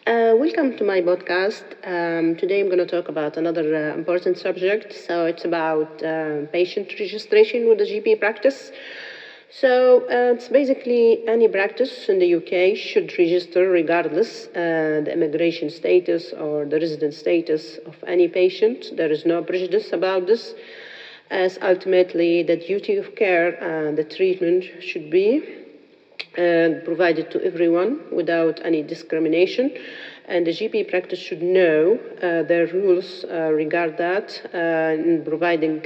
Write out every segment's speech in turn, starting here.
Welcome to my podcast. Today I'm going to talk about another important subject. So it's about patient registration with the GP practice. So it's basically any practice in the UK should register regardless the immigration status or the resident status of any patient. There is no prejudice about this, as ultimately the duty of care and the treatment should be provided to everyone without any discrimination. And the GP practice should know their rules regard that in providing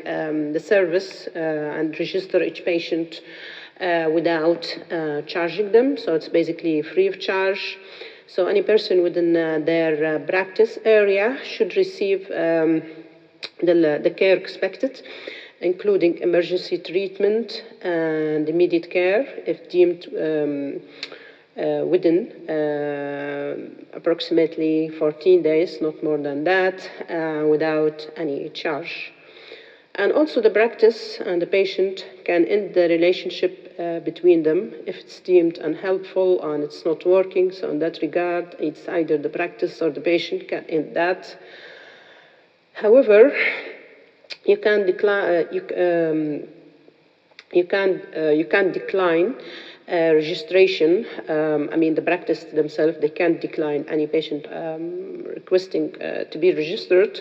the service and register each patient without charging them. So it's basically free of charge. So any person within their practice area should receive the care expected, including emergency treatment and immediate care if deemed within approximately 14 days, not more than that, without any charge. And also the practice and the patient can end the relationship between them if it's deemed unhelpful and it's not working. So in that regard, it's either the practice or the patient can end that. However, you can decline. You can decline registration. The practice themselves, they can't decline any patient requesting to be registered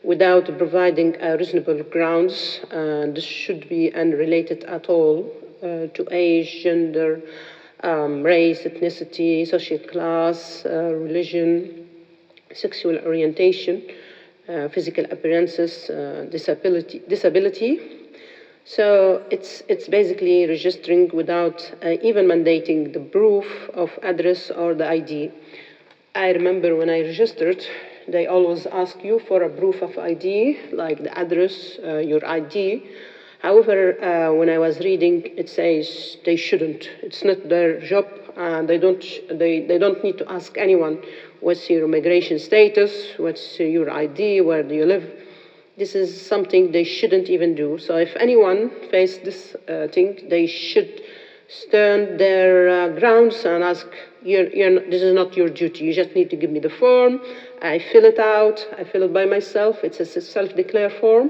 without providing reasonable grounds. This should be unrelated at all to age, gender, race, ethnicity, social class, religion, sexual orientation, physical appearances, disability. So it's basically registering without even mandating the proof of address or the ID. I remember when I registered, they always ask you for a proof of ID, like the address, your ID. However, when I was reading, it says they shouldn't. It's not their job. They don't need to ask anyone what's your immigration status, what's your ID, where do you live. This is something they shouldn't even do. So if anyone faces this thing, they should stand their grounds and ask, this is not your duty. You just need to give me the form. I fill it out. I fill it by myself. It's a self-declare form,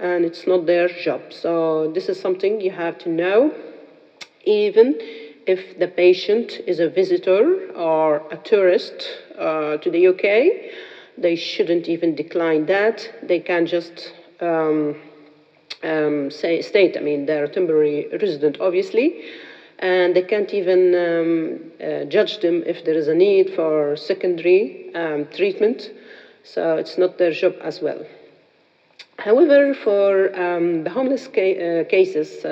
and it's not their job. So this is something you have to know, even if the patient is a visitor or a tourist to the UK. They shouldn't even decline that. They can just state, they're a temporary resident, obviously, and they can't even judge them if there is a need for secondary treatment. So it's not their job as well. However, for the homeless cases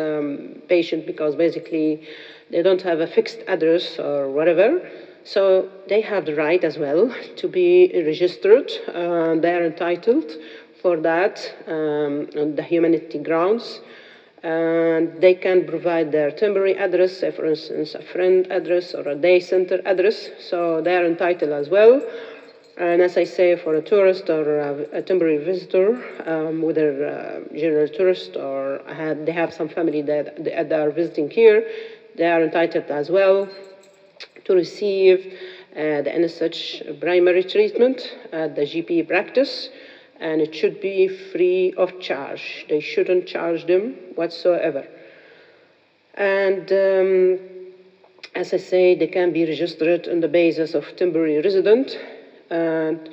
patient, because basically they don't have a fixed address or whatever, so they have the right as well to be registered. They are entitled for that on the humanity grounds. And they can provide their temporary address, say for instance a friend address or a day center address, so they are entitled as well. And as I say, for a tourist or a temporary visitor, whether a general tourist or they have some family that they are visiting here, they are entitled as well to receive the NSH primary treatment at the GP practice, and it should be free of charge. They shouldn't charge them whatsoever. And as I say, they can be registered on the basis of temporary resident, and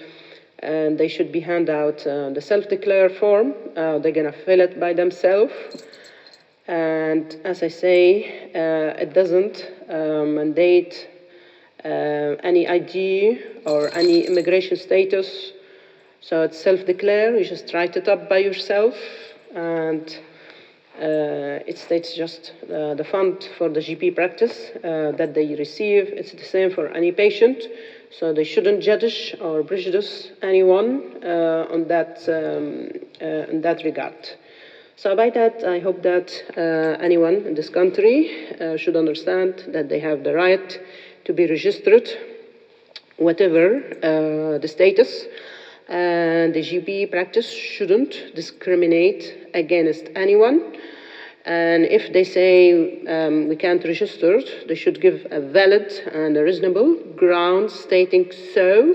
they should be handed out the self-declare form. They're going to fill it by themselves. And as I say, it doesn't mandate any ID or any immigration status. So it's self-declare. You just write it up by yourself, and it states just the fund for the GP practice that they receive. It's the same for any patient. So they shouldn't judge or prejudice anyone on that in that regard. So by that, I hope that anyone in this country should understand that they have the right to be registered, whatever the status, and the GP practice shouldn't discriminate against anyone. And if they say we can't register, they should give a valid and a reasonable ground stating so.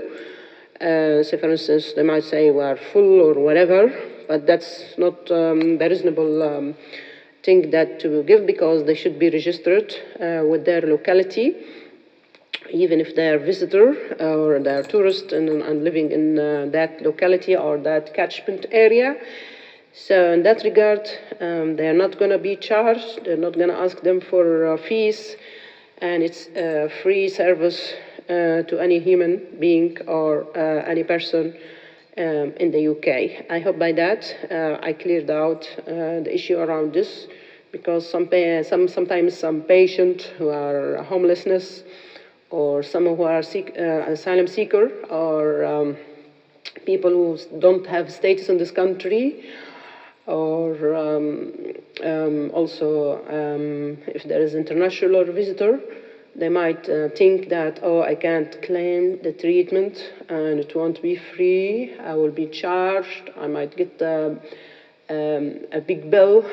So, for instance, they might say we are full or whatever, but that's not the reasonable thing that to give, because they should be registered with their locality, even if they are visitor or they are tourist and living in that locality or that catchment area. So in that regard, they are not going to be charged. They're not going to ask them for fees, and it's a free service to any human being or any person in the UK. I hope by that I cleared out the issue around this, because sometimes some patients who are homelessness, or some who are asylum seeker, or people who don't have status in this country, or also if there is international visitor, they might think that, oh, I can't claim the treatment and it won't be free, I will be charged, I might get a big bill,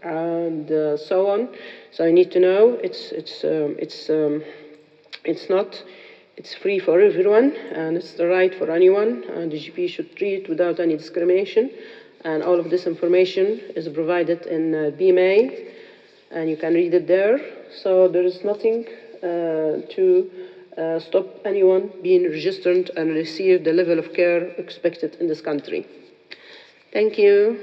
and so on. So I need to know it's not. It's free for everyone, and it's the right for anyone, and the GP should treat without any discrimination. And all of this information is provided in BMA, and you can read it there. So there is nothing to stop anyone being registered and receive the level of care expected in this country. Thank you.